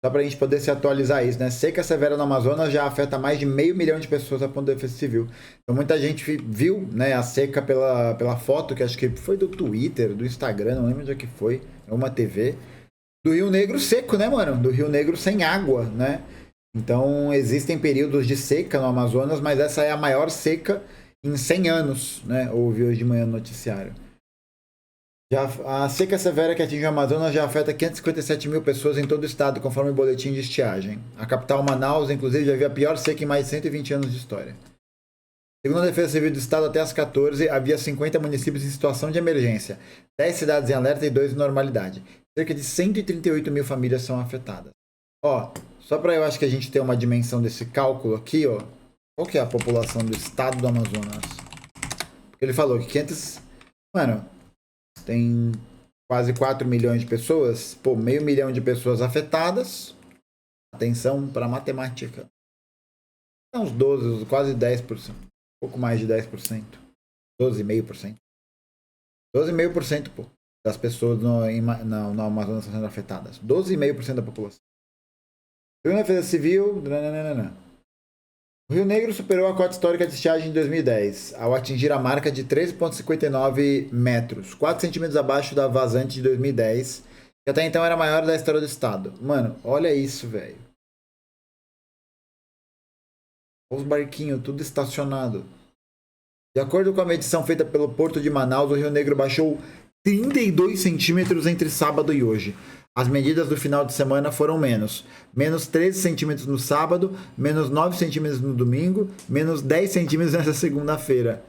Só para a gente poder se atualizar isso, né? Seca severa no Amazonas já afeta mais de 500 mil de pessoas a ponto de defesa civil. Então muita gente viu, né, a seca pela foto, que acho que foi do Twitter, do Instagram, não lembro onde é que foi, uma TV, do Rio Negro seco, né, mano? Do Rio Negro sem água, né? Então existem períodos de seca no Amazonas, mas essa é a maior seca em 100 anos, né? Ouvi hoje de manhã no noticiário. Já, a seca severa que atinge o Amazonas já afeta 557 mil pessoas em todo o estado, conforme o boletim de estiagem. A capital, Manaus, inclusive, já viu a pior seca em mais de 120 anos de história. Segundo a Defesa Civil do Estado, até as 14, havia 50 municípios em situação de emergência, 10 cidades em alerta e 2 em normalidade. Cerca de 138 mil famílias são afetadas. Ó, só para eu acho que a gente ter uma dimensão desse cálculo aqui, ó. Qual que é a população do estado do Amazonas? Porque ele falou que 500... Mano, tem quase 4 milhões de pessoas, pô, 500 mil de pessoas afetadas. Atenção para matemática. É uns 12, quase 10%. Um pouco mais de 10%. 12,5%. 12,5%, pô, das pessoas no Amazonas estão sendo afetadas. 12,5% da população. Segundo a Defesa Civil, o Rio Negro superou a cota histórica de estiagem em 2010, ao atingir a marca de 13,59 metros, 4 centímetros abaixo da vazante de 2010, que até então era a maior da história do estado. Mano, olha isso, velho. Os barquinhos, tudo estacionado. De acordo com a medição feita pelo Porto de Manaus, o Rio Negro baixou 32 centímetros entre sábado e hoje. As medidas do final de semana foram menos 13 centímetros no sábado, menos 9 centímetros no domingo, menos 10 centímetros nessa segunda-feira.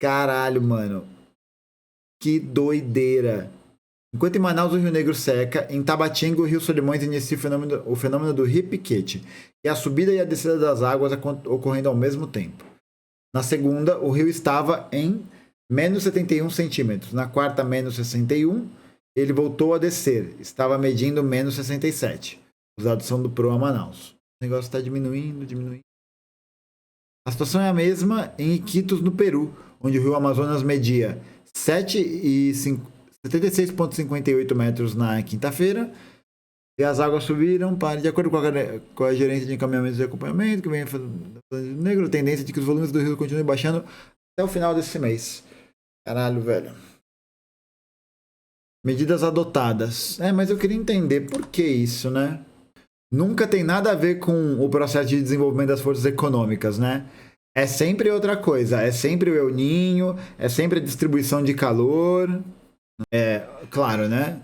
Caralho, mano. Que doideira. Enquanto em Manaus o Rio Negro seca, em Tabatinga o Rio Solimões inicia o fenômeno do repiquete, que é a subida e a descida das águas ocorrendo ao mesmo tempo. Na segunda, o rio estava em menos 71 centímetros. Na quarta, menos 61. Ele voltou a descer. Estava medindo menos 67. Os dados são do Proa Manaus. O negócio está diminuindo. A situação é a mesma em Iquitos, no Peru, onde o rio Amazonas media 76,58 metros na quinta-feira. E as águas subiram de acordo com a gerência de encaminhamento e acompanhamento, que vem negro, a tendência de que os volumes do rio continuem baixando até o final desse mês. Caralho, velho. Medidas adotadas. Mas eu queria entender por que isso, né? Nunca tem nada a ver com o processo de desenvolvimento das forças econômicas, né? É sempre outra coisa. É sempre o El Ninho, é sempre a distribuição de calor. Claro, né?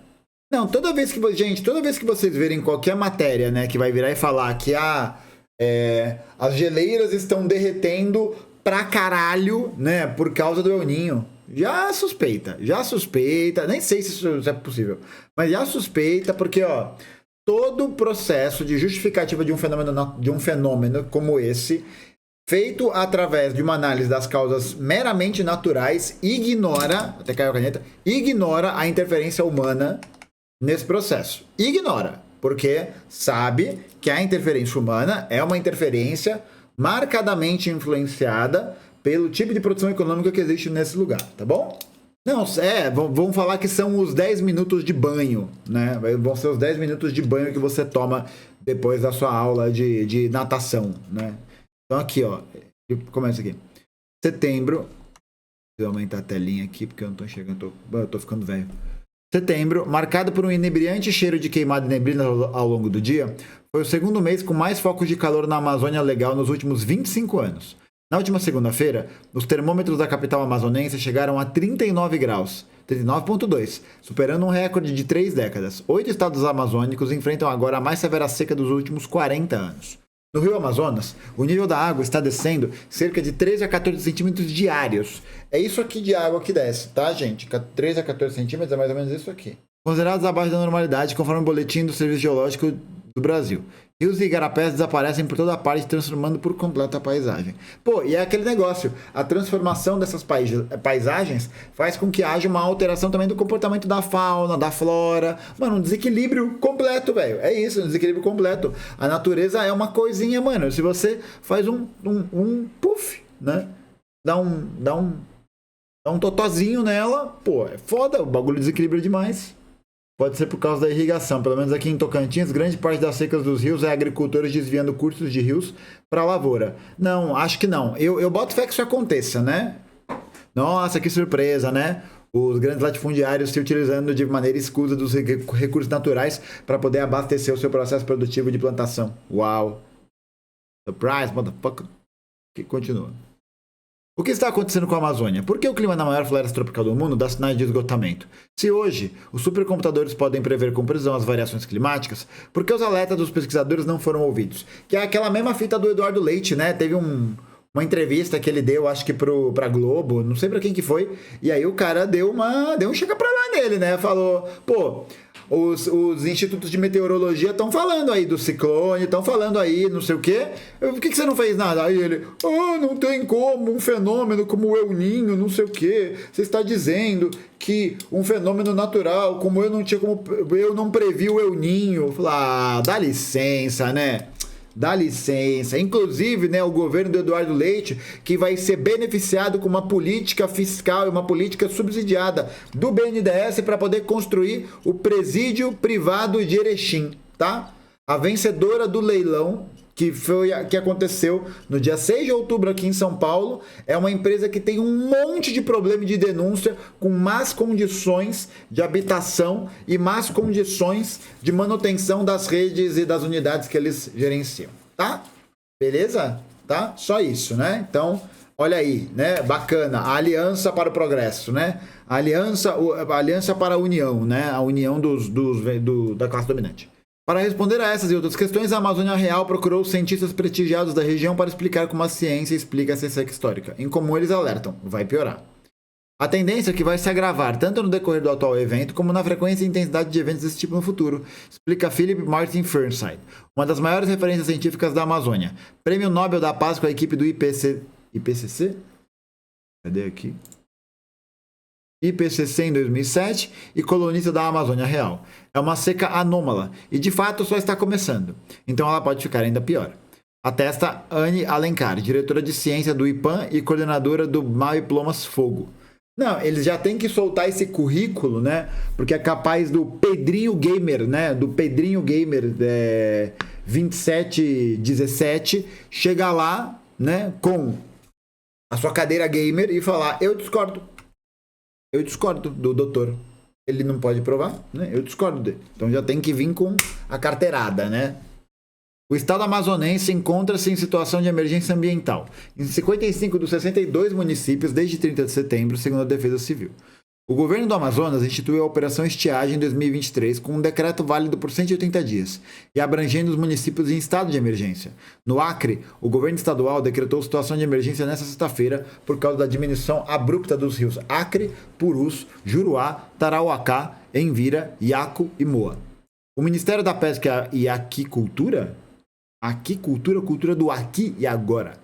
Não, toda vez que vocês verem qualquer matéria, né, que vai virar e falar que as geleiras estão derretendo pra caralho, né, por causa do El Ninho, já suspeita, nem sei se isso é possível, mas já suspeita porque, ó, todo o processo de justificativa de um fenômeno como esse, feito através de uma análise das causas meramente naturais, ignora a interferência humana nesse processo. Ignora, porque sabe que a interferência humana é uma interferência marcadamente influenciada pelo tipo de produção econômica que existe nesse lugar, tá bom? Não, vamos falar que são os 10 minutos de banho, né? Vão ser os 10 minutos de banho que você toma depois da sua aula de natação, né? Então aqui, ó, começa aqui. Setembro, vou aumentar a telinha aqui porque eu não tô enxergando, eu tô ficando velho. Setembro, marcado por um inebriante cheiro de queimada e neblina ao longo do dia, foi o segundo mês com mais focos de calor na Amazônia Legal nos últimos 25 anos. Na última segunda-feira, os termômetros da capital amazonense chegaram a 39 graus, 39,2, superando um recorde de 3 décadas. 8 estados amazônicos enfrentam agora a mais severa seca dos últimos 40 anos. No Rio Amazonas, o nível da água está descendo cerca de 13 a 14 centímetros diários. É isso aqui de água que desce, tá, gente? 13 a 14 centímetros é mais ou menos isso aqui. Considerados abaixo da normalidade, conforme o boletim do Serviço Geológico do Brasil. Rios e igarapés desaparecem por toda parte, transformando por completo a paisagem. Pô, e é aquele negócio, a transformação dessas paisagens faz com que haja uma alteração também do comportamento da fauna, da flora. Mano, um desequilíbrio completo, velho. É isso, um desequilíbrio completo. A natureza é uma coisinha, mano. Se você faz um puff, né? Dá um totozinho nela, pô, é foda, o bagulho desequilibra demais. Pode ser por causa da irrigação. Pelo menos aqui em Tocantins, grande parte das secas dos rios é agricultores desviando cursos de rios para a lavoura. Não, acho que não. Eu boto fé que isso aconteça, né? Nossa, que surpresa, né? Os grandes latifundiários se utilizando de maneira escusa dos recursos naturais para poder abastecer o seu processo produtivo de plantação. Uau! Surprise, motherfucker. Que continua. O que está acontecendo com a Amazônia? Por que o clima na maior floresta tropical do mundo dá sinais de esgotamento? Se hoje os supercomputadores podem prever com precisão as variações climáticas, por que os alertas dos pesquisadores não foram ouvidos? Que é aquela mesma fita do Eduardo Leite, né? Teve uma entrevista que ele deu, acho que pra Globo, não sei pra quem que foi, e aí o cara deu um chega pra lá nele, né? Falou, pô, os institutos de meteorologia estão falando aí do ciclone, estão falando aí não sei o quê, por que você não fez nada? Aí ele, não tem como um fenômeno como o El Niño, não sei o quê, você está dizendo que um fenômeno natural, como eu não previ o El Niño. Falei, dá licença, né? Dá licença. Inclusive, né, o governo do Eduardo Leite, que vai ser beneficiado com uma política fiscal e uma política subsidiada do BNDES para poder construir o presídio privado de Erechim, tá? A vencedora do leilão, que aconteceu no dia 6 de outubro aqui em São Paulo, é uma empresa que tem um monte de problema de denúncia, com más condições de habitação e más condições de manutenção das redes e das unidades que eles gerenciam, tá? Beleza? Tá? Só isso, né? Então, olha aí, né? Bacana. A aliança para o progresso, né? A aliança para a união, né? A união da classe dominante. Para responder a essas e outras questões, a Amazônia Real procurou cientistas prestigiados da região para explicar como a ciência explica essa seca histórica. Em comum, eles alertam, vai piorar. A tendência é que vai se agravar tanto no decorrer do atual evento, como na frequência e intensidade de eventos desse tipo no futuro, explica Philip Martin Fernside, uma das maiores referências científicas da Amazônia. Prêmio Nobel da Paz com a equipe do IPCC? Cadê aqui? IPCC em 2007 e colunista da Amazônia Real. É uma seca anômala e de fato só está começando, então ela pode ficar ainda pior. Atesta Anne Alencar, diretora de ciência do IPAM e coordenadora do Maiplomas Fogo. Não, eles já têm que soltar esse currículo, né? Porque é capaz do Pedrinho Gamer, né? Do Pedrinho Gamer 2717 chegar lá, né? Com a sua cadeira gamer e falar: eu discordo do doutor. Ele não pode provar, né? Eu discordo dele. Então já tem que vir com a carteirada, né? O estado amazonense encontra-se em situação de emergência ambiental em 55 dos 62 municípios desde 30 de setembro, segundo a Defesa Civil. O governo do Amazonas instituiu a Operação Estiagem em 2023 com um decreto válido por 180 dias e abrangendo os municípios em estado de emergência. No Acre, o governo estadual decretou situação de emergência nesta sexta-feira por causa da diminuição abrupta dos rios Acre, Purus, Juruá, Tarauacá, Envira, Iaco e Moa. O Ministério da Pesca e Aquicultura, cultura do aqui e agora,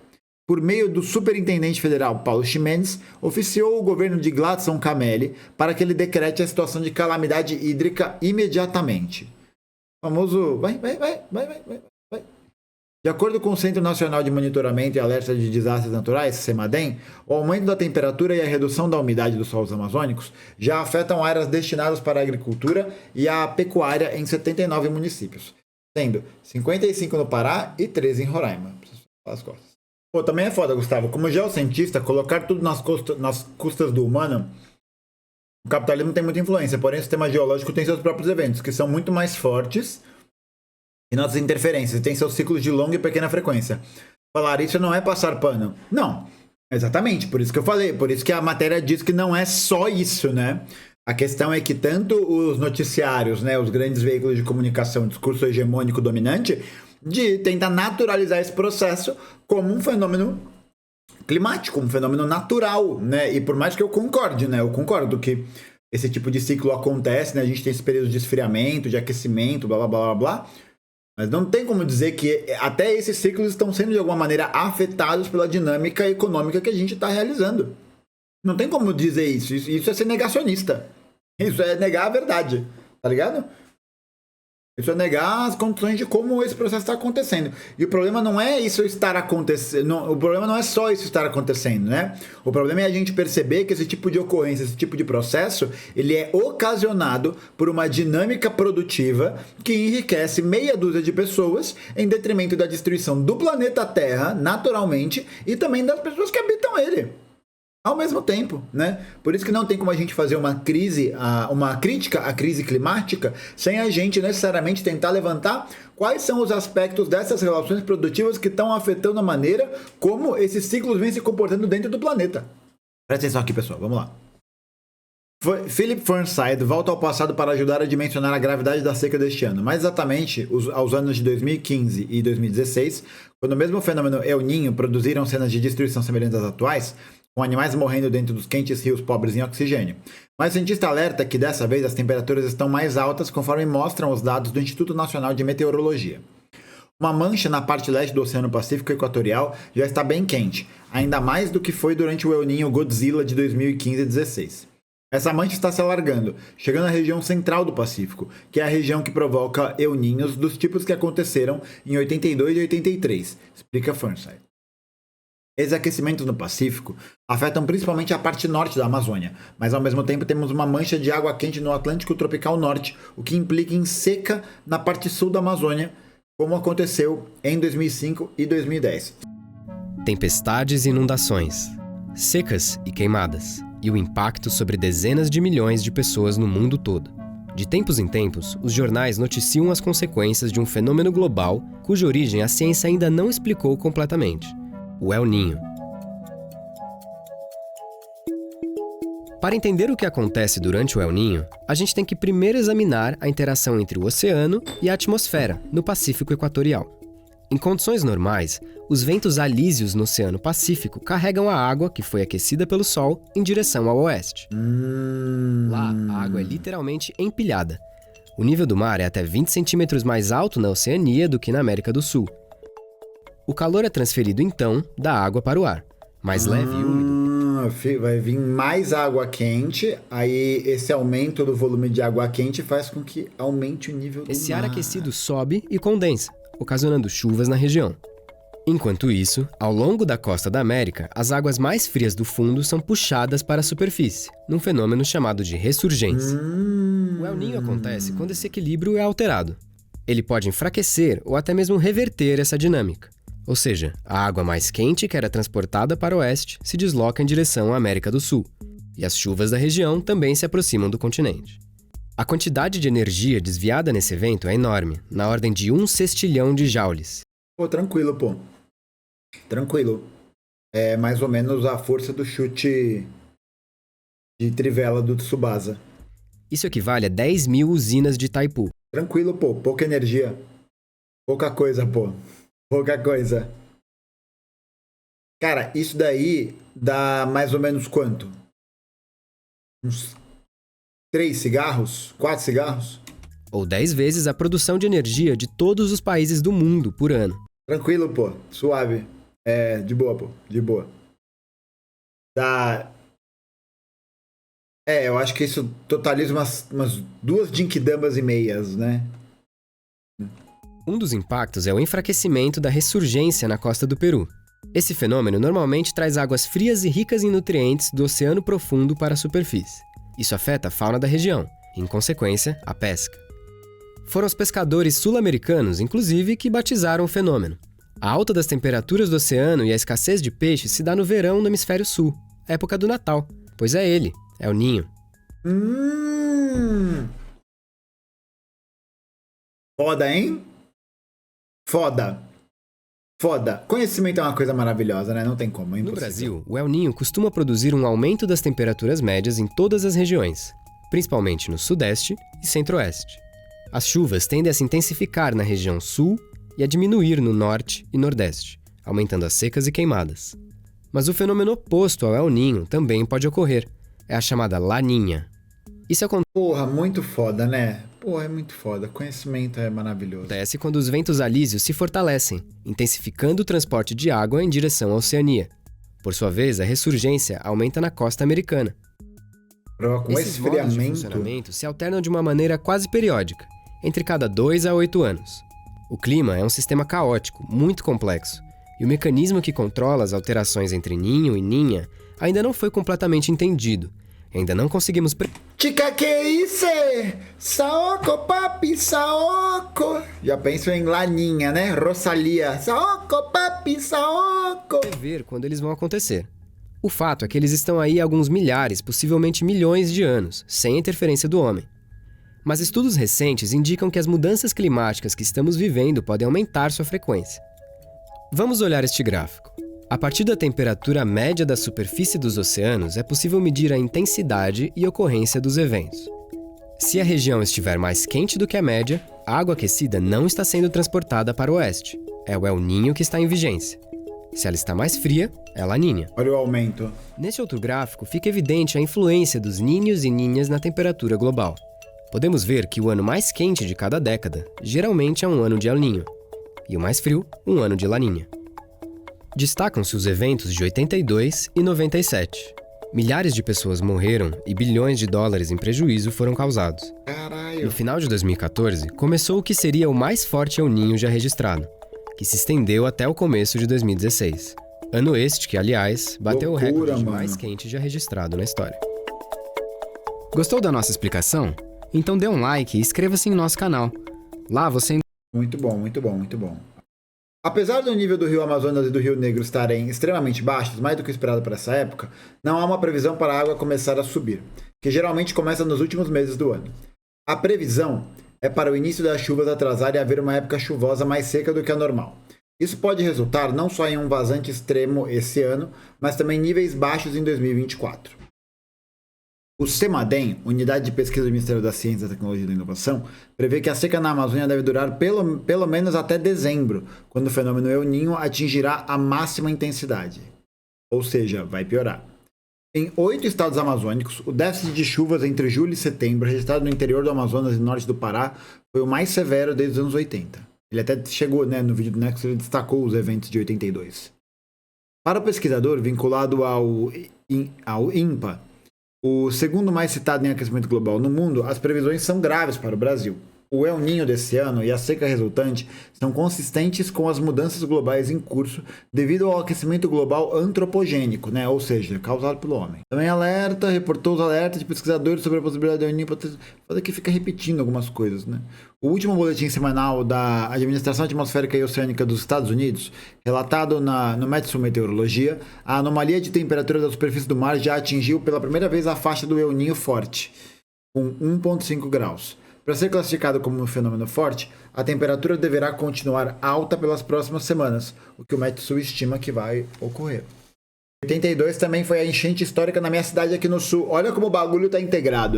por meio do superintendente federal Paulo Ximenes, oficiou o governo de Gladson Camelli para que ele decrete a situação de calamidade hídrica imediatamente. O famoso vai. De acordo com o Centro Nacional de Monitoramento e Alerta de Desastres Naturais, CEMADEM, o aumento da temperatura e a redução da umidade dos solos amazônicos já afetam áreas destinadas para a agricultura e a pecuária em 79 municípios, sendo 55 no Pará e 13 em Roraima. As costas. Pô, também é foda, Gustavo. Como geocientista, colocar tudo nas custas do humano, o capitalismo tem muita influência, porém o sistema geológico tem seus próprios eventos, que são muito mais fortes e nossas interferências, tem seus ciclos de longa e pequena frequência. Falar isso não é passar pano. Não, exatamente, por isso que eu falei, por isso que a matéria diz que não é só isso, né? A questão é que tanto os noticiários, né, os grandes veículos de comunicação, discurso hegemônico dominante, de tentar naturalizar esse processo como um fenômeno climático, um fenômeno natural, né? E por mais que eu concorde, né? Eu concordo que esse tipo de ciclo acontece, né? A gente tem esse período de esfriamento, de aquecimento, blá, blá, blá, blá, blá. Mas não tem como dizer que até esses ciclos estão sendo de alguma maneira afetados pela dinâmica econômica que a gente está realizando. Não tem como dizer isso. Isso é ser negacionista. Isso é negar a verdade, tá ligado? Isso é negar as condições de como esse processo está acontecendo. E o problema não é isso estar acontecendo. O problema não é só isso estar acontecendo, né? O problema é a gente perceber que esse tipo de ocorrência, esse tipo de processo, ele é ocasionado por uma dinâmica produtiva que enriquece meia dúzia de pessoas em detrimento da destruição do planeta Terra, naturalmente, e também das pessoas que habitam ele. Ao mesmo tempo, né? Por isso que não tem como a gente fazer uma crítica à crise climática sem a gente necessariamente tentar levantar quais são os aspectos dessas relações produtivas que estão afetando a maneira como esses ciclos vêm se comportando dentro do planeta. Presta atenção aqui, pessoal. Vamos lá. Philip Fernside volta ao passado para ajudar a dimensionar a gravidade da seca deste ano, mais exatamente aos anos de 2015 e 2016, quando o mesmo fenômeno El Niño produziram cenas de destruição semelhantes às atuais, com animais morrendo dentro dos quentes rios pobres em oxigênio. Mas o cientista alerta que dessa vez as temperaturas estão mais altas conforme mostram os dados do Instituto Nacional de Meteorologia. Uma mancha na parte leste do Oceano Pacífico Equatorial já está bem quente, ainda mais do que foi durante o El Niño Godzilla de 2015 e 2016. Essa mancha está se alargando, chegando à região central do Pacífico, que é a região que provoca El Niños dos tipos que aconteceram em 82 e 83, explica Fernside. Esses aquecimentos no Pacífico afetam principalmente a parte norte da Amazônia, mas ao mesmo tempo temos uma mancha de água quente no Atlântico Tropical Norte, o que implica em seca na parte sul da Amazônia, como aconteceu em 2005 e 2010. Tempestades e inundações, secas e queimadas, e o impacto sobre dezenas de milhões de pessoas no mundo todo. De tempos em tempos, os jornais noticiam as consequências de um fenômeno global cuja origem a ciência ainda não explicou completamente: o El Niño. Para entender o que acontece durante o El Niño, a gente tem que primeiro examinar a interação entre o oceano e a atmosfera, no Pacífico Equatorial. Em condições normais, os ventos alísios no Oceano Pacífico carregam a água que foi aquecida pelo Sol em direção ao oeste. Lá, a água é literalmente empilhada. O nível do mar é até 20 centímetros mais alto na Oceania do que na América do Sul. O calor é transferido, então, da água para o ar, mais leve e úmido. Vai vir mais água quente, aí esse aumento do volume de água quente faz com que aumente o nível do mar. Esse ar aquecido sobe e condensa, ocasionando chuvas na região. Enquanto isso, ao longo da costa da América, as águas mais frias do fundo são puxadas para a superfície, num fenômeno chamado de ressurgência. O El Niño acontece quando esse equilíbrio é alterado. Ele pode enfraquecer ou até mesmo reverter essa dinâmica. Ou seja, a água mais quente que era transportada para o oeste se desloca em direção à América do Sul, e as chuvas da região também se aproximam do continente. A quantidade de energia desviada nesse evento é enorme, na ordem de 1 sextilhão de joules. Pô, tranquilo, pô. Tranquilo. É mais ou menos a força do chute de trivela do Tsubasa. Isso equivale a 10 mil usinas de Itaipu. Tranquilo, pô. Pouca energia. Pouca coisa, pô. Pouca coisa. Cara, isso daí dá mais ou menos quanto? Uns 3 cigarros? 4 cigarros? Ou 10 vezes a produção de energia de todos os países do mundo por ano. Tranquilo, pô. Suave. É, de boa, pô. De boa. Dá... eu acho que isso totaliza umas 2 Jinkidambas e meias, né? Um dos impactos é o enfraquecimento da ressurgência na costa do Peru. Esse fenômeno normalmente traz águas frias e ricas em nutrientes do oceano profundo para a superfície. Isso afeta a fauna da região e, em consequência, a pesca. Foram os pescadores sul-americanos, inclusive, que batizaram o fenômeno. A alta das temperaturas do oceano e a escassez de peixe se dá no verão no hemisfério sul, época do Natal, pois é ele, El Niño. Foda, hein? Foda. Conhecimento é uma coisa maravilhosa, né? Não tem como, é impossível. No Brasil, o El Niño costuma produzir um aumento das temperaturas médias em todas as regiões, principalmente no Sudeste e Centro-Oeste. As chuvas tendem a se intensificar na região Sul e a diminuir no Norte e Nordeste, aumentando as secas e queimadas. Mas o fenômeno oposto ao El Niño também pode ocorrer. É a chamada Laninha. Isso acontece... Porra, muito foda, né? Porra, é muito foda. Conhecimento é maravilhoso. Acontece quando os ventos alísios se fortalecem, intensificando o transporte de água em direção à Oceania. Por sua vez, a ressurgência aumenta na costa americana. Com Esses modos de funcionamento se alternam de uma maneira quase periódica, entre cada 2 a 8 anos. O clima é um sistema caótico, muito complexo, e o mecanismo que controla as alterações entre ninho e ninha ainda não foi completamente entendido. Ainda não conseguimos... Chica, que isso? Saoko, papi, saoko. Já penso em Laninha, né? Rosalia. Saoko, papi, saoko. Prever quando eles vão acontecer. O fato é que eles estão aí há alguns milhares, possivelmente milhões de anos, sem interferência do homem. Mas estudos recentes indicam que as mudanças climáticas que estamos vivendo podem aumentar sua frequência. Vamos olhar este gráfico. A partir da temperatura média da superfície dos oceanos, é possível medir a intensidade e ocorrência dos eventos. Se a região estiver mais quente do que a média, a água aquecida não está sendo transportada para o oeste. É o El Niño que está em vigência. Se ela está mais fria, é a Laninha. Olha o aumento. Neste outro gráfico, fica evidente a influência dos ninhos e ninhas na temperatura global. Podemos ver que o ano mais quente de cada década geralmente é um ano de El Niño, e o mais frio, um ano de Laninha. Destacam-se os eventos de 82 e 97. Milhares de pessoas morreram e bilhões de dólares em prejuízo foram causados. Caralho. No final de 2014, começou o que seria o mais forte El Niño já registrado, que se estendeu até o começo de 2016. Ano este que, aliás, bateu o recorde mais quente já registrado na história. Gostou da nossa explicação? Então dê um like e inscreva-se em nosso canal. Lá você... Muito bom, muito bom, muito bom. Apesar do nível do rio Amazonas e do Rio Negro estarem extremamente baixos, mais do que esperado para essa época, não há uma previsão para a água começar a subir, que geralmente começa nos últimos meses do ano. A previsão é para o início das chuvas atrasar e haver uma época chuvosa mais seca do que a normal. Isso pode resultar não só em um vazante extremo esse ano, mas também em níveis baixos em 2024. O CEMADEM, Unidade de Pesquisa do Ministério da Ciência, Tecnologia e da Inovação, prevê que a seca na Amazônia deve durar pelo menos até dezembro, quando o fenômeno El Niño atingirá a máxima intensidade. Ou seja, vai piorar. Em 8 estados amazônicos, o déficit de chuvas entre julho e setembro, registrado no interior do Amazonas e norte do Pará, foi o mais severo desde os anos 80. Ele até chegou, no vídeo do Nexo, ele destacou os eventos de 82. Para o pesquisador vinculado ao INPA, o segundo mais citado em aquecimento global no mundo, as previsões são graves para o Brasil. O El Niño desse ano e a seca resultante são consistentes com as mudanças globais em curso devido ao aquecimento global antropogênico, ou seja, causado pelo homem. Também reportou os alertas de pesquisadores sobre a possibilidade do El Niño, pode que fica repetindo algumas coisas, O último boletim semanal da Administração Atmosférica e Oceânica dos Estados Unidos, relatado no Metsu Meteorologia, a anomalia de temperatura da superfície do mar já atingiu pela primeira vez a faixa do El Niño forte, com 1,5 graus. Para ser classificado como um fenômeno forte, a temperatura deverá continuar alta pelas próximas semanas, o que o Metsu estima que vai ocorrer. 82 também foi a enchente histórica na minha cidade aqui no sul. Olha como o bagulho está integrado,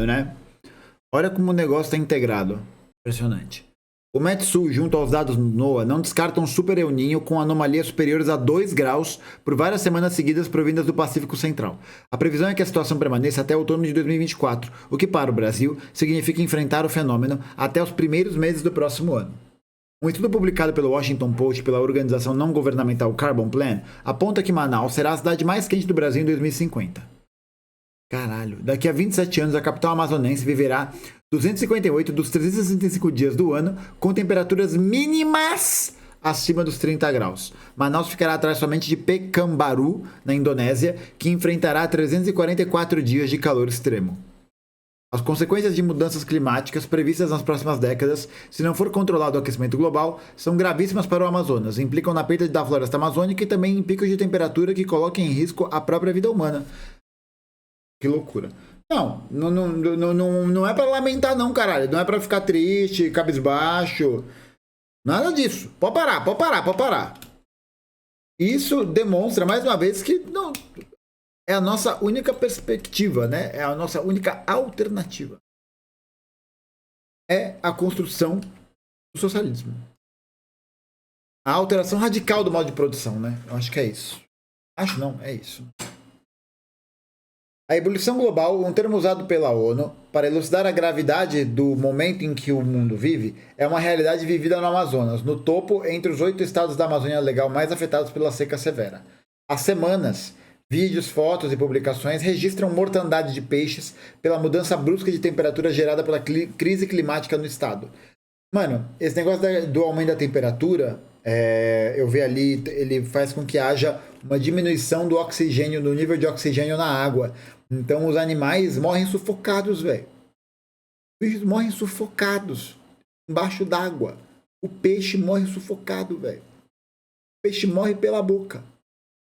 Olha como o negócio está integrado. Impressionante. O Metsu, junto aos dados do NOAA, não descartam um super El Niño com anomalias superiores a 2 graus por várias semanas seguidas provindas do Pacífico Central. A previsão é que a situação permaneça até outono de 2024, o que para o Brasil significa enfrentar o fenômeno até os primeiros meses do próximo ano. Um estudo publicado pelo Washington Post e pela organização não governamental Carbon Plan aponta que Manaus será a cidade mais quente do Brasil em 2050. Caralho, daqui a 27 anos a capital amazonense viverá 258 dos 365 dias do ano com temperaturas mínimas acima dos 30 graus. Manaus ficará atrás somente de Pekanbaru, na Indonésia, que enfrentará 344 dias de calor extremo. As consequências de mudanças climáticas previstas nas próximas décadas, se não for controlado o aquecimento global, são gravíssimas para o Amazonas, implicam na perda da floresta amazônica e também em picos de temperatura que coloquem em risco a própria vida humana. Que loucura. Não é pra lamentar não, caralho. Não é pra ficar triste, cabisbaixo. Nada disso. Pode parar. Isso demonstra, mais uma vez, que não é a nossa única perspectiva, É a nossa única alternativa. É a construção do socialismo. A alteração radical do modo de produção, Eu acho que é isso. Acho não, é isso. A ebulição global, um termo usado pela ONU para elucidar a gravidade do momento em que o mundo vive, é uma realidade vivida no Amazonas, no topo entre os 8 estados da Amazônia Legal mais afetados pela seca severa. Há semanas, vídeos, fotos e publicações registram mortandade de peixes pela mudança brusca de temperatura gerada pela crise climática no estado. Mano, esse negócio do aumento da temperatura, eu vi ali, ele faz com que haja uma diminuição do oxigênio, do nível de oxigênio na água. Então os animais morrem sufocados, velho. Os bichos morrem sufocados embaixo d'água. O peixe morre sufocado, velho. O peixe morre pela boca.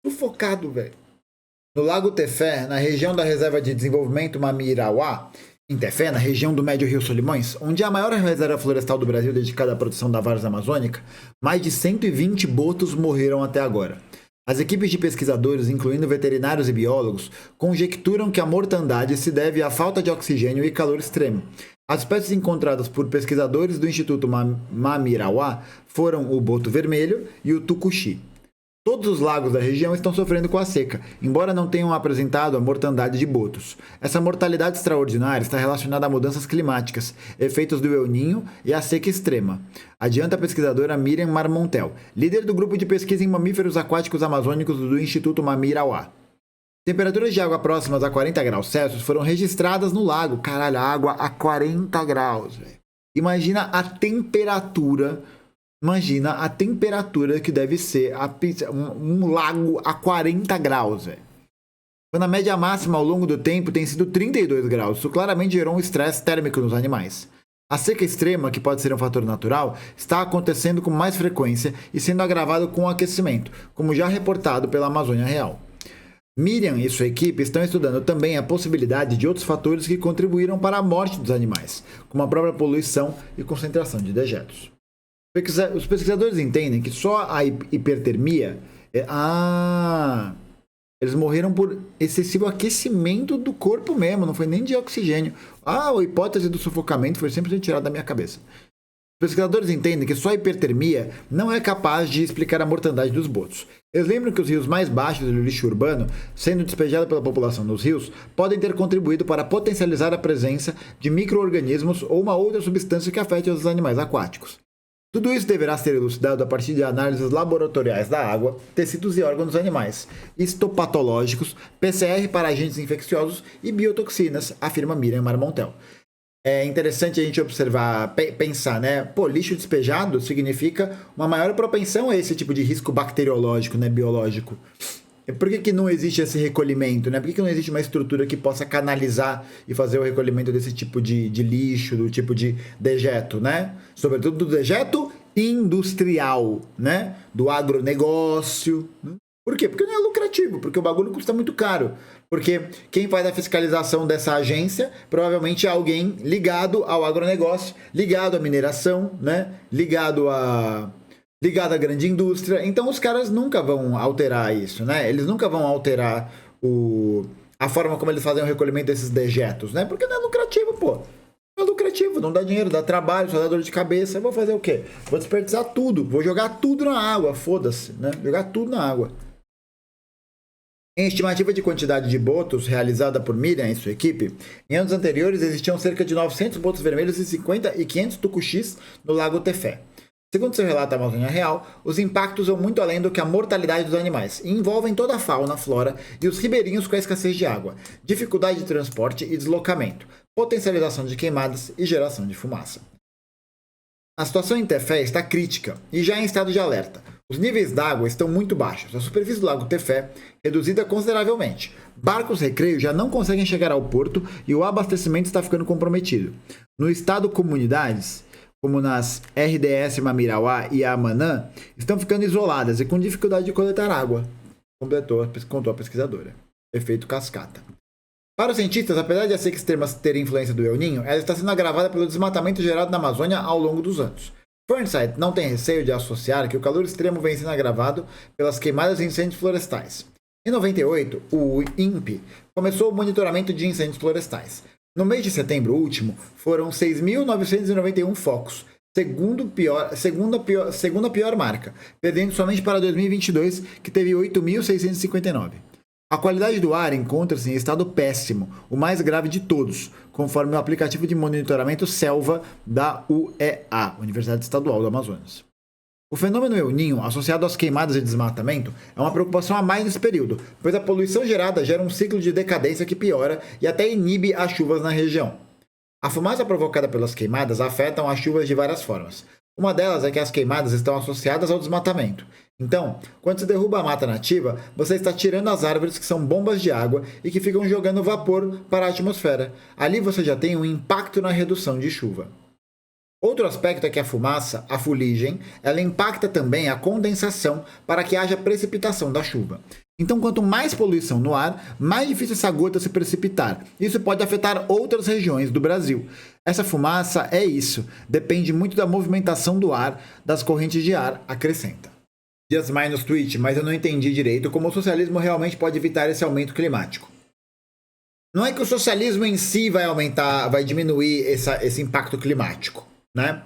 Sufocado, velho. No Lago Tefé, na região da Reserva de Desenvolvimento Mamirauá, em Tefé, na região do Médio Rio Solimões, onde é a maior reserva florestal do Brasil dedicada à produção da várzea amazônica, mais de 120 botos morreram até agora. As equipes de pesquisadores, incluindo veterinários e biólogos, conjecturam que a mortandade se deve à falta de oxigênio e calor extremo. As espécies encontradas por pesquisadores do Instituto Mamirauá foram o boto vermelho e o tucuxi. Todos os lagos da região estão sofrendo com a seca, embora não tenham apresentado a mortandade de botos. Essa mortalidade extraordinária está relacionada a mudanças climáticas, efeitos do El Niño e a seca extrema. Adianta a pesquisadora Miriam Marmontel, líder do grupo de pesquisa em mamíferos aquáticos amazônicos do Instituto Mamirauá. Temperaturas de água próximas a 40 graus Celsius foram registradas no lago. Caralho, a água a 40 graus, velho. Imagina a temperatura que deve ser um lago a 40 graus, velho. Quando a média máxima ao longo do tempo tem sido 32 graus, isso claramente gerou um estresse térmico nos animais. A seca extrema, que pode ser um fator natural, está acontecendo com mais frequência e sendo agravado com o aquecimento, como já reportado pela Amazônia Real. Miriam e sua equipe estão estudando também a possibilidade de outros fatores que contribuíram para a morte dos animais, como a própria poluição e concentração de dejetos. Os pesquisadores entendem que só a hipertermia... Eles morreram por excessivo aquecimento do corpo mesmo, não foi nem de oxigênio. A hipótese do sufocamento foi sempre tirada da minha cabeça. Os pesquisadores entendem que só a hipertermia não é capaz de explicar a mortandade dos botos. Eles lembram que os rios mais baixos do lixo urbano, sendo despejado pela população nos rios, podem ter contribuído para potencializar a presença de micro-organismos ou uma outra substância que afete os animais aquáticos. Tudo isso deverá ser elucidado a partir de análises laboratoriais da água, tecidos e órgãos dos animais, histopatológicos, PCR para agentes infecciosos e biotoxinas, afirma Miriam Marmontel. É interessante a gente observar, pensar, né? Pô, lixo despejado significa uma maior propensão a esse tipo de risco bacteriológico, né? Biológico. Por que não existe esse recolhimento, né? Por que não existe uma estrutura que possa canalizar e fazer o recolhimento desse tipo de lixo, do tipo de dejeto, né? Sobretudo do dejeto industrial, né? Do agronegócio. Né? Por quê? Porque não é lucrativo, porque o bagulho custa muito caro. Porque quem faz a fiscalização dessa agência provavelmente é alguém ligado ao agronegócio, ligado à mineração, né? Ligado à grande indústria. Então os caras nunca vão alterar isso, né? Eles nunca vão alterar a forma como eles fazem o recolhimento desses dejetos, né? Porque não é lucrativo, pô. Não é lucrativo, não dá dinheiro, dá trabalho, só dá dor de cabeça. Eu vou fazer o quê? Vou desperdiçar tudo, vou jogar tudo na água, foda-se, né? Jogar tudo na água. Em estimativa de quantidade de botos realizada por Miriam e sua equipe, em anos anteriores existiam cerca de 900 botos vermelhos e 50 e 500 tucuxis no Lago Tefé. Segundo seu relato à Amazônia Real, os impactos vão muito além do que a mortalidade dos animais e envolvem toda a fauna, flora e os ribeirinhos com a escassez de água, dificuldade de transporte e deslocamento, potencialização de queimadas e geração de fumaça. A situação em Tefé está crítica e já em estado de alerta. Os níveis d'água estão muito baixos, a superfície do lago Tefé reduzida consideravelmente. Barcos recreio já não conseguem chegar ao porto e o abastecimento está ficando comprometido. No estado, comunidades, como nas RDS Mamirauá e Amanã, estão ficando isoladas e com dificuldade de coletar água, contou a pesquisadora. Efeito cascata. Para os cientistas, apesar de a seca extrema ter influência do El Niño, ela está sendo agravada pelo desmatamento gerado na Amazônia ao longo dos anos. Burnside não tem receio de associar que o calor extremo vem sendo agravado pelas queimadas e incêndios florestais. Em 98, o INPE começou o monitoramento de incêndios florestais. No mês de setembro último, foram 6.991 focos, segunda pior marca, perdendo somente para 2022, que teve 8.659. A qualidade do ar encontra-se em estado péssimo, o mais grave de todos, conforme o aplicativo de monitoramento Selva da UEA, Universidade Estadual do Amazonas. O fenômeno El Niño, associado às queimadas e desmatamento, é uma preocupação a mais nesse período, pois a poluição gerada gera um ciclo de decadência que piora e até inibe as chuvas na região. A fumaça provocada pelas queimadas afetam as chuvas de várias formas. Uma delas é que as queimadas estão associadas ao desmatamento. Então, quando se derruba a mata nativa, você está tirando as árvores que são bombas de água e que ficam jogando vapor para a atmosfera. Ali você já tem um impacto na redução de chuva. Outro aspecto é que a fumaça, a fuligem, ela impacta também a condensação para que haja precipitação da chuva. Então, quanto mais poluição no ar, mais difícil essa gota se precipitar. Isso pode afetar outras regiões do Brasil. Essa fumaça é isso, depende muito da movimentação do ar, das correntes de ar, acrescenta. Dias mais nos tweet, mas eu não entendi direito como o socialismo realmente pode evitar esse aumento climático. Não é que o socialismo em si vai aumentar, vai diminuir esse impacto climático, né?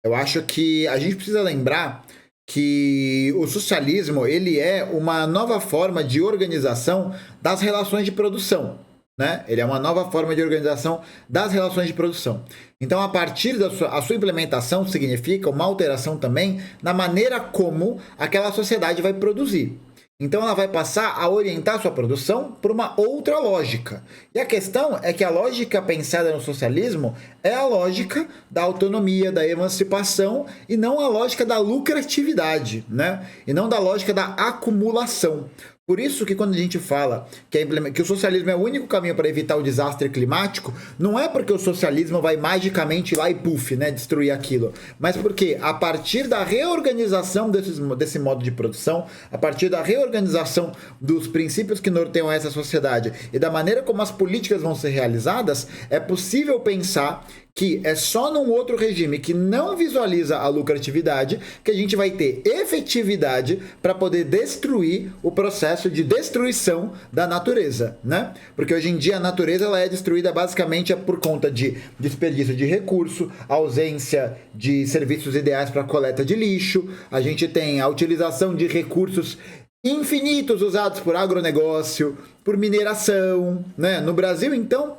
Eu acho que a gente precisa lembrar que o socialismo ele é uma nova forma de organização das relações de produção, né? Ele é uma nova forma de organização das relações de produção. Então, a partir da sua implementação, significa uma alteração também na maneira como aquela sociedade vai produzir. Então, ela vai passar a orientar sua produção por uma outra lógica. E a questão é que a lógica pensada no socialismo é a lógica da autonomia, da emancipação, e não a lógica da lucratividade, né? E não da lógica da acumulação. Por isso que quando a gente fala que o socialismo é o único caminho para evitar o desastre climático, não é porque o socialismo vai magicamente ir lá e puff, né, destruir aquilo, mas porque a partir da reorganização desse modo de produção, a partir da reorganização dos princípios que norteiam essa sociedade e da maneira como as políticas vão ser realizadas, é possível pensar que é só num outro regime que não visualiza a lucratividade que a gente vai ter efetividade para poder destruir o processo de destruição da natureza, né? Porque hoje em dia a natureza ela é destruída basicamente por conta de desperdício de recurso, ausência de serviços ideais para coleta de lixo, a gente tem a utilização de recursos infinitos usados por agronegócio, por mineração, né? No Brasil, então,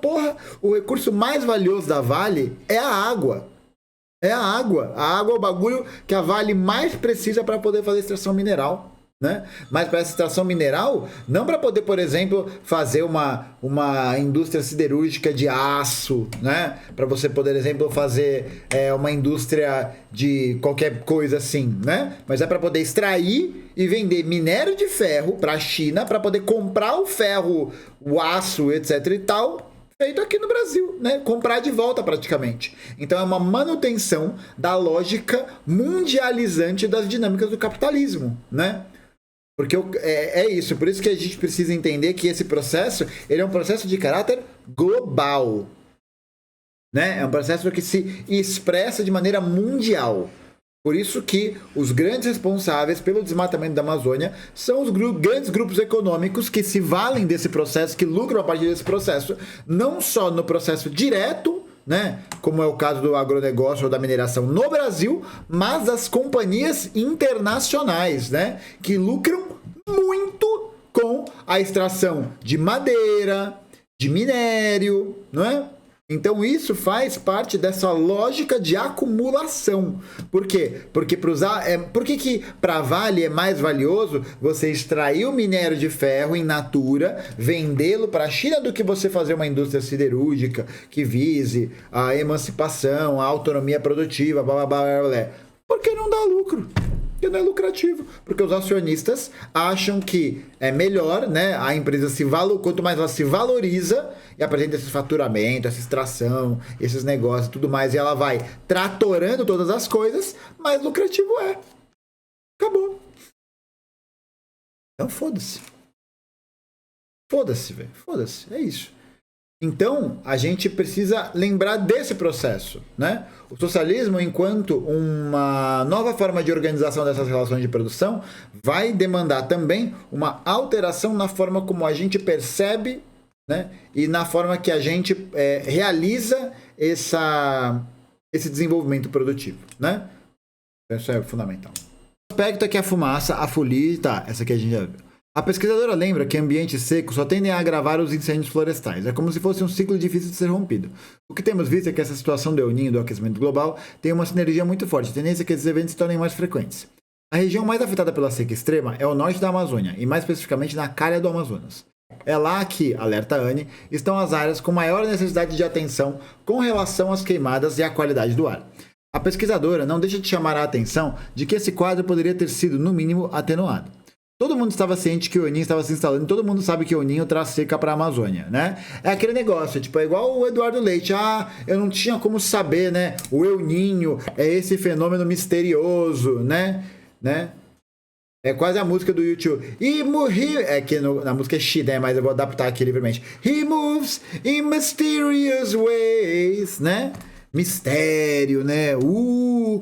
o recurso mais valioso da Vale é a água. É a água. A água é o bagulho que a Vale mais precisa para poder fazer extração mineral, né? Mas para essa extração mineral, não para poder, por exemplo, fazer uma indústria siderúrgica de aço, né? Para você poder, por exemplo, fazer uma indústria de qualquer coisa assim, né? Mas é para poder extrair e vender minério de ferro para a China, para poder comprar o ferro, o aço, etc e tal, feito aqui no Brasil, né? Comprar de volta praticamente. Então é uma manutenção da lógica mundializante das dinâmicas do capitalismo, né? Porque é isso, por isso que a gente precisa entender que esse processo ele é um processo de caráter global, né? É um processo que se expressa de maneira mundial. Por isso que os grandes responsáveis pelo desmatamento da Amazônia são os grandes grupos econômicos que se valem desse processo, que lucram a partir desse processo, não só no processo direto, né, como é o caso do agronegócio ou da mineração no Brasil, mas das companhias internacionais, né, que lucram muito com a extração de madeira, de minério, não é? Então isso faz parte dessa lógica de acumulação. Por quê? Porque por que para a Vale é mais valioso você extrair o minério de ferro in natura, vendê-lo para a China do que você fazer uma indústria siderúrgica que vise a emancipação, a autonomia produtiva, blá blá blá blá? Porque não dá lucro. Porque não é lucrativo, porque os acionistas acham que é melhor, né, a empresa quanto mais ela se valoriza e apresenta esse faturamento, essa extração, esses negócios e tudo mais, e ela vai tratorando todas as coisas, mais lucrativo é. Acabou. Então foda-se. Foda-se, velho. Foda-se. É isso. Então, a gente precisa lembrar desse processo, né? O socialismo, enquanto uma nova forma de organização dessas relações de produção, vai demandar também uma alteração na forma como a gente percebe, né? E na forma que a gente realiza esse desenvolvimento produtivo, né? Isso é fundamental. O aspecto é que a fumaça, a folia, tá, essa aqui a gente já viu. A pesquisadora lembra que ambientes secos só tendem a agravar os incêndios florestais. É como se fosse um ciclo difícil de ser rompido. O que temos visto é que essa situação do El Niño, do aquecimento global, tem uma sinergia muito forte. A tendência é que esses eventos se tornem mais frequentes. A região mais afetada pela seca extrema é o norte da Amazônia, e mais especificamente na calha do Amazonas. É lá que, alerta Anne, estão as áreas com maior necessidade de atenção com relação às queimadas e à qualidade do ar. A pesquisadora não deixa de chamar a atenção de que esse quadro poderia ter sido, no mínimo, atenuado. Todo mundo estava ciente que o El Niño estava se instalando, todo mundo sabe que o El Niño traz seca para a Amazônia, né? É aquele negócio, tipo, é igual o Eduardo Leite. Eu não tinha como saber, né? O El Niño é esse fenômeno misterioso, né? É quase a música do YouTube. É que na música é She, né? Mas eu vou adaptar aqui livremente. He moves in mysterious ways, né? Mistério, né?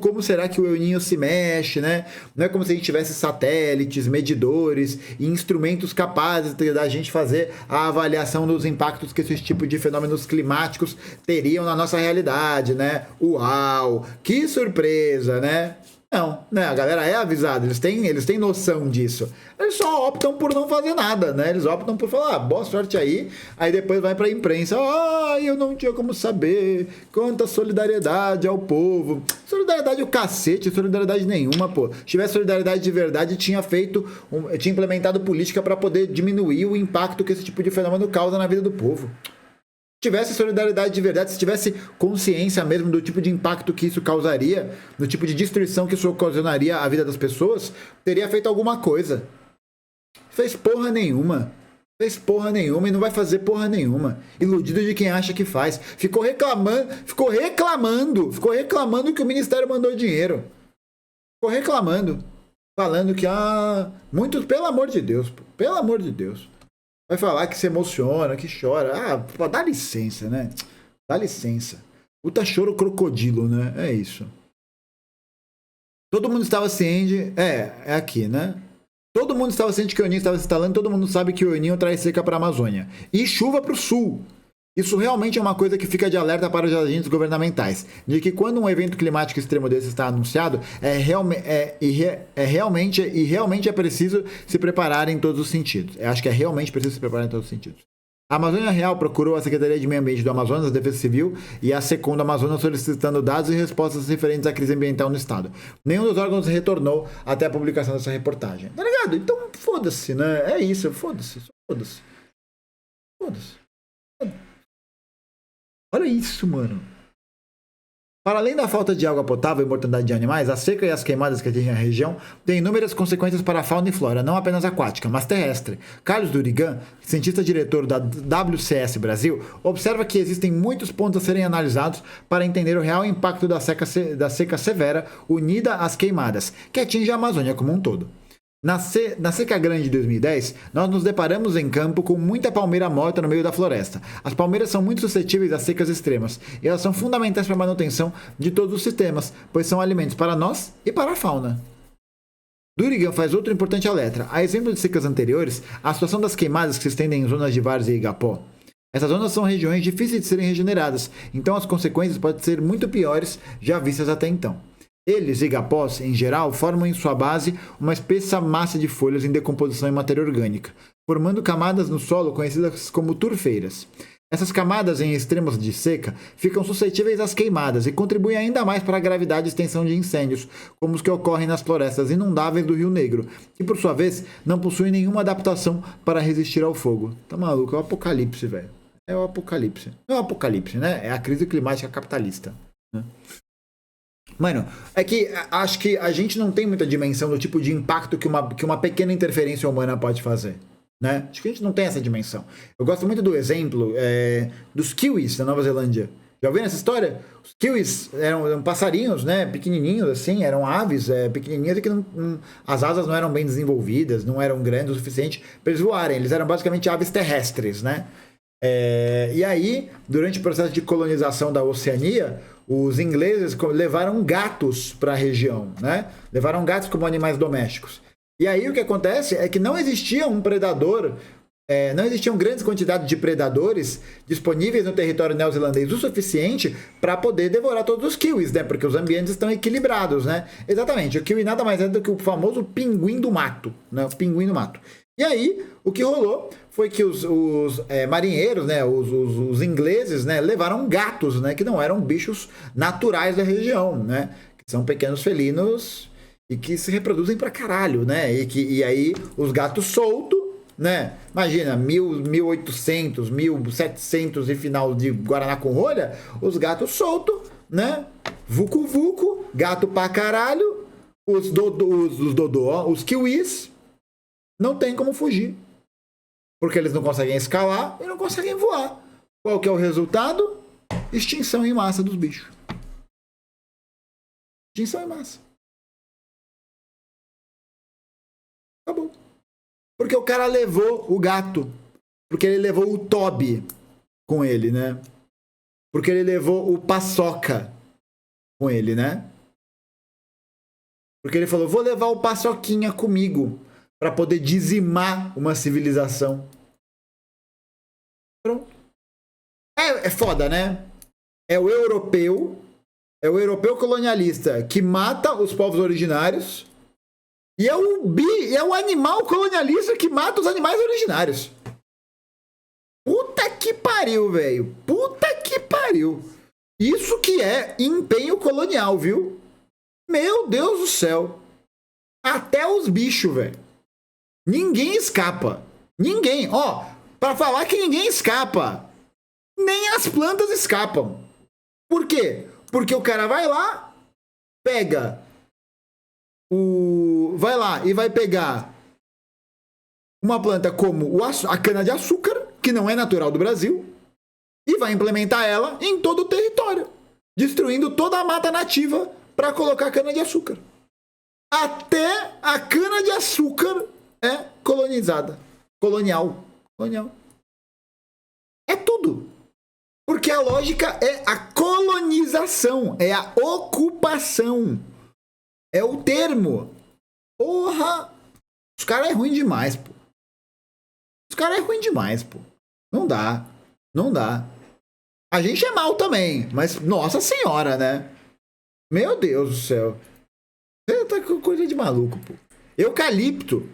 Como será que o El Niño se mexe, né? Não é como se a gente tivesse satélites, medidores e instrumentos capazes da gente fazer a avaliação dos impactos que esses tipos de fenômenos climáticos teriam na nossa realidade, né? Uau! Que surpresa, né? Não, né? A galera é avisada, eles têm noção disso. Eles só optam por não fazer nada, né? Eles optam por falar, boa sorte aí depois vai pra imprensa, eu não tinha como saber, quanta solidariedade ao povo. Solidariedade o cacete, solidariedade nenhuma, pô. Se tivesse solidariedade de verdade, tinha implementado política para poder diminuir o impacto que esse tipo de fenômeno causa na vida do povo. Se tivesse solidariedade de verdade, se tivesse consciência mesmo do tipo de impacto que isso causaria, do tipo de destruição que isso ocasionaria à vida das pessoas, teria feito alguma coisa. Fez porra nenhuma e não vai fazer porra nenhuma. Iludido de quem acha que faz. Ficou reclamando que o Ministério mandou dinheiro. Ficou reclamando. Falando que, muitos, pelo amor de Deus. Vai falar que se emociona, que chora. Pô, dá licença, né? Dá licença. Puta choro crocodilo, né? É isso. Todo mundo estava ciente... É aqui, né? Todo mundo estava ciente que o El Niño estava se instalando. Todo mundo sabe que o El Niño traz seca para a Amazônia. E chuva para o sul. Isso realmente é uma coisa que fica de alerta para os agentes governamentais, de que quando um evento climático extremo desse está anunciado, realmente é preciso se preparar em todos os sentidos. Eu acho que é realmente preciso se preparar em todos os sentidos. A Amazônia Real procurou a Secretaria de Meio Ambiente do Amazonas, a Defesa Civil e a SECOM do Amazonas solicitando dados e respostas referentes à crise ambiental no estado. Nenhum dos órgãos retornou até a publicação dessa reportagem. Tá ligado? Então foda-se, né? É isso, foda-se. Olha isso, mano. Para além da falta de água potável e mortandade de animais, a seca e as queimadas que atingem a região têm inúmeras consequências para a fauna e flora, não apenas aquática, mas terrestre. Carlos Durigan, cientista-diretor da WCS Brasil, observa que existem muitos pontos a serem analisados para entender o real impacto da seca severa unida às queimadas, que atinge a Amazônia como um todo. Na seca grande de 2010, nós nos deparamos em campo com muita palmeira morta no meio da floresta. As palmeiras são muito suscetíveis a secas extremas e elas são fundamentais para a manutenção de todos os sistemas, pois são alimentos para nós e para a fauna. Durigan faz outro importante alerta. A exemplo de secas anteriores, a situação das queimadas que se estendem em zonas de Várzea e Igapó. Essas zonas são regiões difíceis de serem regeneradas, então as consequências podem ser muito piores já vistas até então. Eles, igapós, em geral, formam em sua base uma espessa massa de folhas em decomposição em matéria orgânica, formando camadas no solo conhecidas como turfeiras. Essas camadas em extremos de seca ficam suscetíveis às queimadas e contribuem ainda mais para a gravidade e extensão de incêndios, como os que ocorrem nas florestas inundáveis do Rio Negro, que por sua vez não possuem nenhuma adaptação para resistir ao fogo. Tá maluco? É o apocalipse, velho. É o apocalipse. Não é o apocalipse, né? É a crise climática capitalista, né? Mano, é que acho que a gente não tem muita dimensão do tipo de impacto que uma pequena interferência humana pode fazer, né? Acho que a gente não tem essa dimensão. Eu gosto muito do exemplo dos kiwis da Nova Zelândia. Já ouviram essa história? Os kiwis eram passarinhos, né? Pequenininhos, assim, eram aves pequenininhas e que as asas não eram bem desenvolvidas, não eram grandes o suficiente para eles voarem. Eles eram basicamente aves terrestres, né? E aí, durante o processo de colonização da Oceania, os ingleses levaram gatos para a região, né? Levaram gatos como animais domésticos. E aí o que acontece é que não existia um predador, não existiam grandes quantidades de predadores disponíveis no território neozelandês o suficiente para poder devorar todos os kiwis, né? Porque os ambientes estão equilibrados, né? Exatamente, o kiwi nada mais é do que o famoso pinguim do mato, né? O pinguim do mato. E aí, o que rolou foi que os marinheiros, né, os ingleses, né, levaram gatos, né, que não eram bichos naturais da região, né, que são pequenos felinos e que se reproduzem pra caralho, né, e aí os gatos soltos, né? Imagina, 1800, 1700 e final de Guaraná com rolha, os gatos soltos, né? Vucu Vucu, gato pra caralho, os dodô, ó, os kiwis, não tem como fugir. Porque eles não conseguem escalar e não conseguem voar. Qual que é o resultado? Extinção em massa dos bichos. Extinção em massa. Acabou. Porque o cara levou o gato. Porque ele levou o Toby com ele, né? Porque ele levou o Paçoca com ele, né? Porque ele falou, vou levar o Paçoquinha comigo para poder dizimar uma civilização. Pronto. É foda, né? É o europeu colonialista que mata os povos originários e é o animal colonialista que mata os animais originários. Puta que pariu, velho. Puta que pariu. Isso que é empenho colonial, viu? Meu Deus do céu. Até os bichos, velho. Ninguém escapa. Ninguém. Ó, pra falar que ninguém escapa, nem as plantas escapam. Por quê? Porque o cara vai lá, pega vai lá e vai pegar uma planta como a cana-de-açúcar, que não é natural do Brasil, e vai implementar ela em todo o território, destruindo toda a mata nativa para colocar cana-de-açúcar. Até a cana-de-açúcar é colonizada. Colonial. É tudo. Porque a lógica é a colonização, é a ocupação. É o termo. Porra! Os caras é ruim demais, pô. Não dá. A gente é mal também, mas nossa senhora, né? Meu Deus do céu. Você tá com coisa de maluco, pô. Eucalipto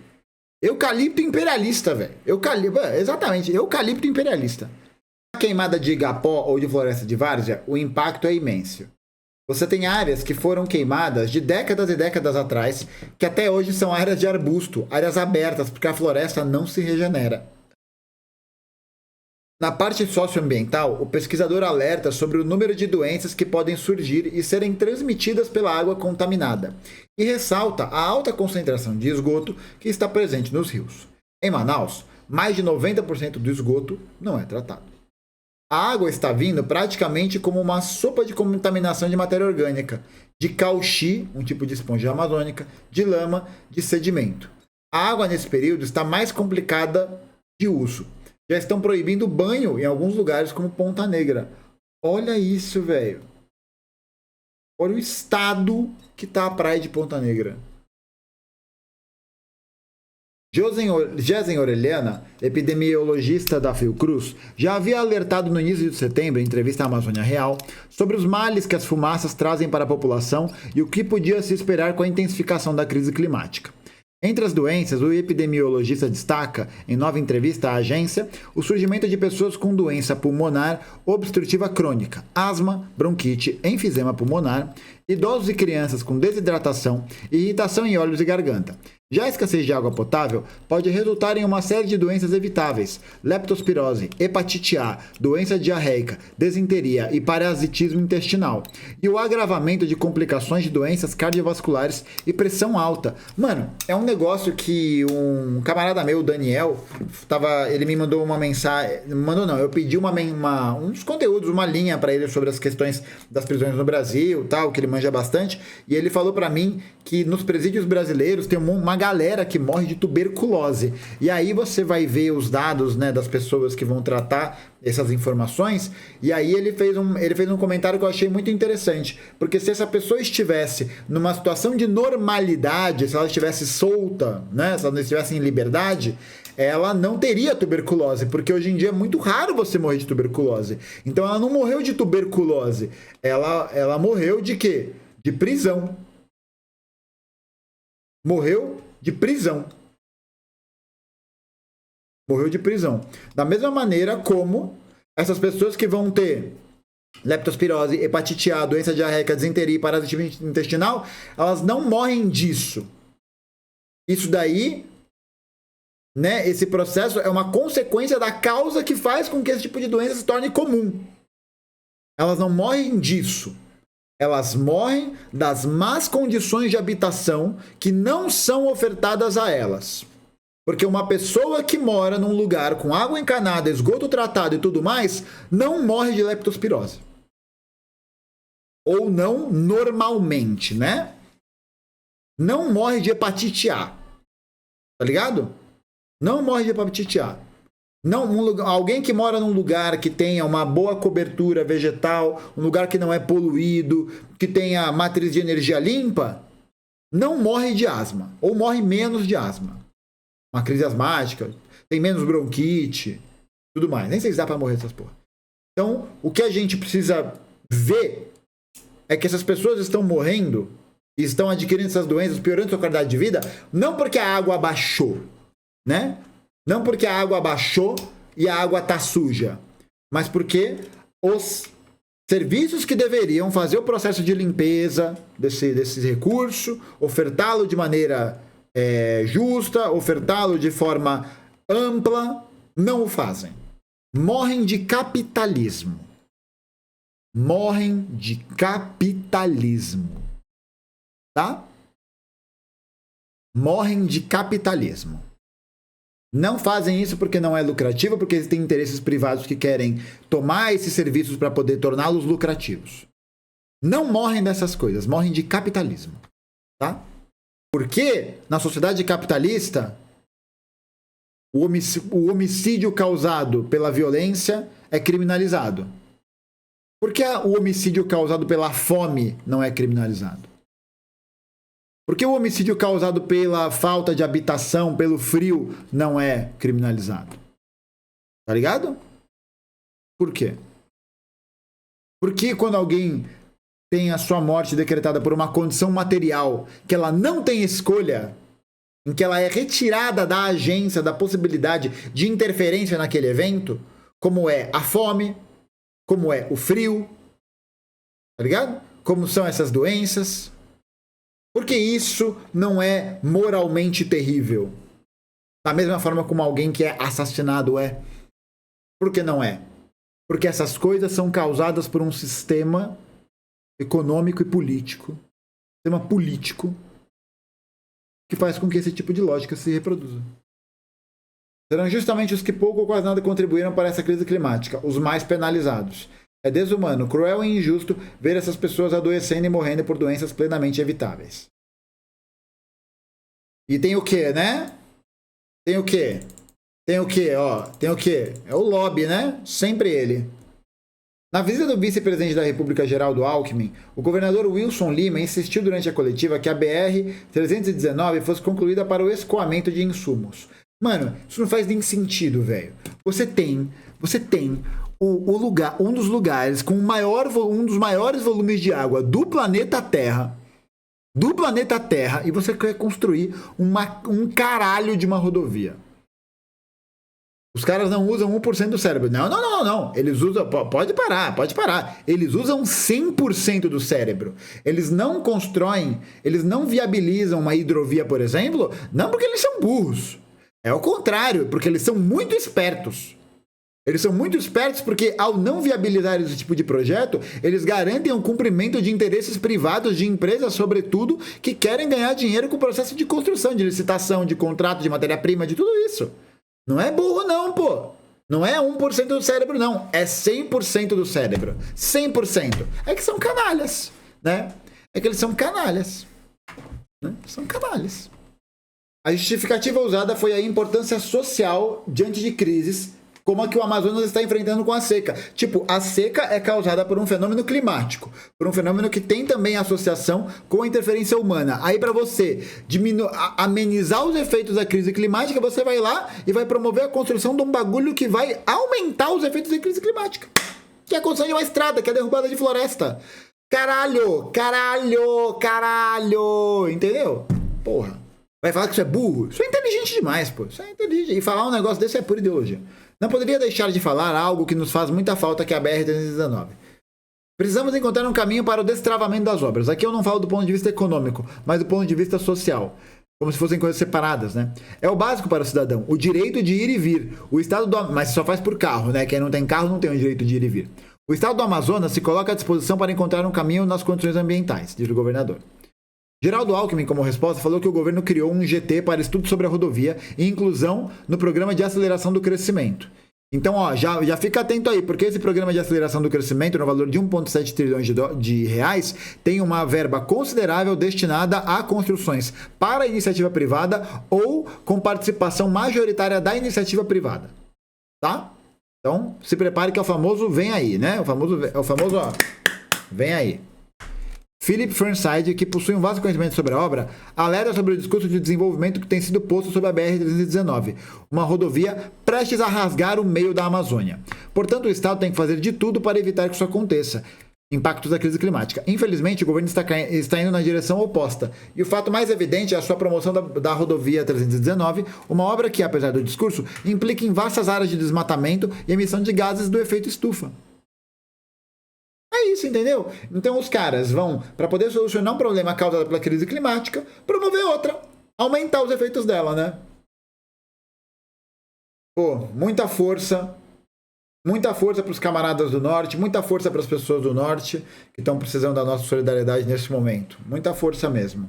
imperialista, velho. Exatamente, eucalipto imperialista. Na queimada de igapó ou de floresta de várzea, o impacto é imenso. Você tem áreas que foram queimadas de décadas e décadas atrás, que até hoje são áreas de arbusto, áreas abertas, porque a floresta não se regenera. Na parte socioambiental, o pesquisador alerta sobre o número de doenças que podem surgir e serem transmitidas pela água contaminada, e ressalta a alta concentração de esgoto que está presente nos rios. Em Manaus, mais de 90% do esgoto não é tratado. A água está vindo praticamente como uma sopa de contaminação de matéria orgânica, de cauchi, um tipo de esponja amazônica, de lama, de sedimento. A água nesse período está mais complicada de uso. Já estão proibindo banho em alguns lugares como Ponta Negra. Olha isso, velho. Olha o estado que tá a praia de Ponta Negra. Gesen Orellana, epidemiologista da Fiocruz, já havia alertado no início de setembro, em entrevista à Amazônia Real, sobre os males que as fumaças trazem para a população e o que podia se esperar com a intensificação da crise climática. Entre as doenças, o epidemiologista destaca, em nova entrevista à agência, o surgimento de pessoas com doença pulmonar obstrutiva crônica, asma, bronquite, enfisema pulmonar, idosos e crianças com desidratação e irritação em olhos e garganta. Já a escassez de água potável pode resultar em uma série de doenças evitáveis, leptospirose, hepatite A, doença diarreica, desinteria e parasitismo intestinal, e o agravamento de complicações de doenças cardiovasculares e pressão alta. Mano, é um negócio que um camarada meu, o Daniel, ele me mandou uma mensagem, eu pedi uns conteúdos, uma linha para ele sobre as questões das prisões no Brasil, tal, que ele manja bastante, e ele falou para mim que nos presídios brasileiros tem uma galera que morre de tuberculose. E aí você vai ver os dados, né, das pessoas que vão tratar essas informações, e aí ele fez um comentário que eu achei muito interessante, porque se essa pessoa estivesse numa situação de normalidade, se ela estivesse solta, né, se ela não estivesse em liberdade, ela não teria tuberculose, porque hoje em dia é muito raro você morrer de tuberculose. Então ela não morreu de tuberculose, ela morreu de quê? De prisão. Morreu de prisão. Da mesma maneira como essas pessoas que vão ter leptospirose, hepatite A, doença diarreica, desinteria e parasitismo intestinal, elas não morrem disso. Isso daí né? Esse processo é uma consequência da causa que faz com que esse tipo de doença se torne comum. Elas não morrem disso. Elas morrem das más condições de habitação que não são ofertadas a elas. Porque uma pessoa que mora num lugar com água encanada, esgoto tratado e tudo mais, não morre de leptospirose. Ou não normalmente, né? Não morre de hepatite A. Tá ligado? Não morre de hepatite A. Não, alguém que mora num lugar que tenha uma boa cobertura vegetal, um lugar que não é poluído, que tenha matriz de energia limpa, não morre de asma. Ou morre menos de asma. Uma crise asmática, tem menos bronquite, tudo mais. Nem sei se dá pra morrer dessas porra. Então, o que a gente precisa ver é que essas pessoas estão morrendo e estão adquirindo essas doenças, piorando sua qualidade de vida, não porque a água baixou, né? Não porque a água baixou e a água tá suja, mas porque os serviços que deveriam fazer o processo de limpeza desse recurso, ofertá-lo de maneira justa, ofertá-lo de forma ampla, não o fazem. Morrem de capitalismo. Morrem de capitalismo. Tá? Morrem de capitalismo. Não fazem isso porque não é lucrativo, porque existem interesses privados que querem tomar esses serviços para poder torná-los lucrativos. Não morrem dessas coisas, morrem de capitalismo. Tá? Porque na sociedade capitalista, o homicídio causado pela violência é criminalizado. Por que o homicídio causado pela fome não é criminalizado? Por que o homicídio causado pela falta de habitação, pelo frio, não é criminalizado? Tá ligado? Por quê? Porque quando alguém tem a sua morte decretada por uma condição material que ela não tem escolha, em que ela é retirada da agência, da possibilidade de interferência naquele evento, como é a fome, como é o frio, tá ligado? Como são essas doenças. Porque isso não é moralmente terrível. Da mesma forma como alguém que é assassinado é. Por que não é? Porque essas coisas são causadas por um sistema econômico e político. Sistema político que faz com que esse tipo de lógica se reproduza. Serão justamente os que pouco ou quase nada contribuíram para essa crise climática, os mais penalizados. É desumano, cruel e injusto ver essas pessoas adoecendo e morrendo por doenças plenamente evitáveis. E tem o quê, né? Tem o quê? Tem o quê, ó? Tem o quê? É o lobby, né? Sempre ele. Na visita do vice-presidente da República, Geraldo Alckmin, o governador Wilson Lima insistiu durante a coletiva que a BR-319 fosse concluída para o escoamento de insumos. Mano, isso não faz nem sentido, velho. Você tem o lugar, um dos lugares com um dos maiores volumes de água do planeta Terra, e você quer construir um caralho de uma rodovia. Os caras não usam 1% do cérebro. Não. Eles usam... Pode parar. Eles usam 100% do cérebro. Eles não constroem, eles não viabilizam uma hidrovia, por exemplo, não porque eles são burros. É o contrário, porque eles são muito espertos. Eles são muito espertos porque, ao não viabilizar esse tipo de projeto, eles garantem o cumprimento de interesses privados de empresas, sobretudo, que querem ganhar dinheiro com o processo de construção, de licitação, de contrato, de matéria-prima, de tudo isso. Não é burro não, pô. Não é 1% do cérebro, não. É 100% do cérebro. 100%. É que são canalhas, né? É que eles são canalhas. Né? São canalhas. A justificativa usada foi a importância social diante de crises como a que o Amazonas está enfrentando com a seca. Tipo, a seca é causada por um fenômeno climático, por um fenômeno que tem também associação com a interferência humana. Aí, para você amenizar os efeitos da crise climática, você vai lá e vai promover a construção de um bagulho que vai aumentar os efeitos da crise climática. Que é a construção de uma estrada, que é a derrubada de floresta. Caralho! Entendeu? Porra. Vai falar que isso é burro? Isso é inteligente demais, pô. Isso é inteligente. E falar um negócio desse é pura ideologia. Não poderia deixar de falar algo que nos faz muita falta, que é a BR-319. Precisamos encontrar um caminho para o destravamento das obras. Aqui eu não falo do ponto de vista econômico, mas do ponto de vista social. como se fossem coisas separadas, né? É o básico para o cidadão, o direito de ir e vir. O estado do... Mas só faz por carro, né? Quem não tem carro não tem o direito de ir e vir. O estado do Amazonas se coloca à disposição para encontrar um caminho nas condições ambientais, diz o governador. Geraldo Alckmin, como resposta, falou que o governo criou um GT para estudo sobre a rodovia e inclusão no programa de aceleração do crescimento. Então, ó, já fica atento aí, porque esse programa de aceleração do crescimento, no valor de 1,7 trilhões de reais, tem uma verba considerável destinada a construções para a iniciativa privada ou com participação majoritária da iniciativa privada. Tá? Então, se prepare que é o famoso vem aí, né? O famoso, ó, vem aí. Philip Fernside, que possui um vasto conhecimento sobre a obra, alerta sobre o discurso de desenvolvimento que tem sido posto sobre a BR-319, uma rodovia prestes a rasgar o meio da Amazônia. Portanto, o Estado tem que fazer de tudo para evitar que isso aconteça. Impactos da crise climática. Infelizmente, o governo está indo na direção oposta. E o fato mais evidente é a sua promoção da rodovia 319, uma obra que, apesar do discurso, implica em vastas áreas de desmatamento e emissão de gases do efeito estufa. É isso, entendeu? Então os caras vão, para poder solucionar um problema causado pela crise climática, promover outra, aumentar os efeitos dela, né? Pô, muita força para os camaradas do Norte, muita força para as pessoas do Norte que estão precisando da nossa solidariedade nesse momento. Muita força mesmo.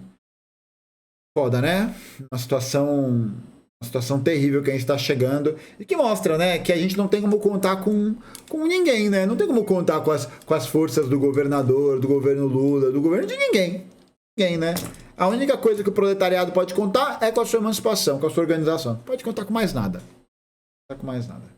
Foda, né? Uma situação terrível que a gente está chegando e que mostra, né, que a gente não tem como contar com ninguém, né? Não tem como contar com as forças do governador, do governo Lula, do governo de ninguém. Ninguém, né? A única coisa que o proletariado pode contar é com a sua emancipação, com a sua organização. Não pode contar com mais nada. Não pode contar com mais nada.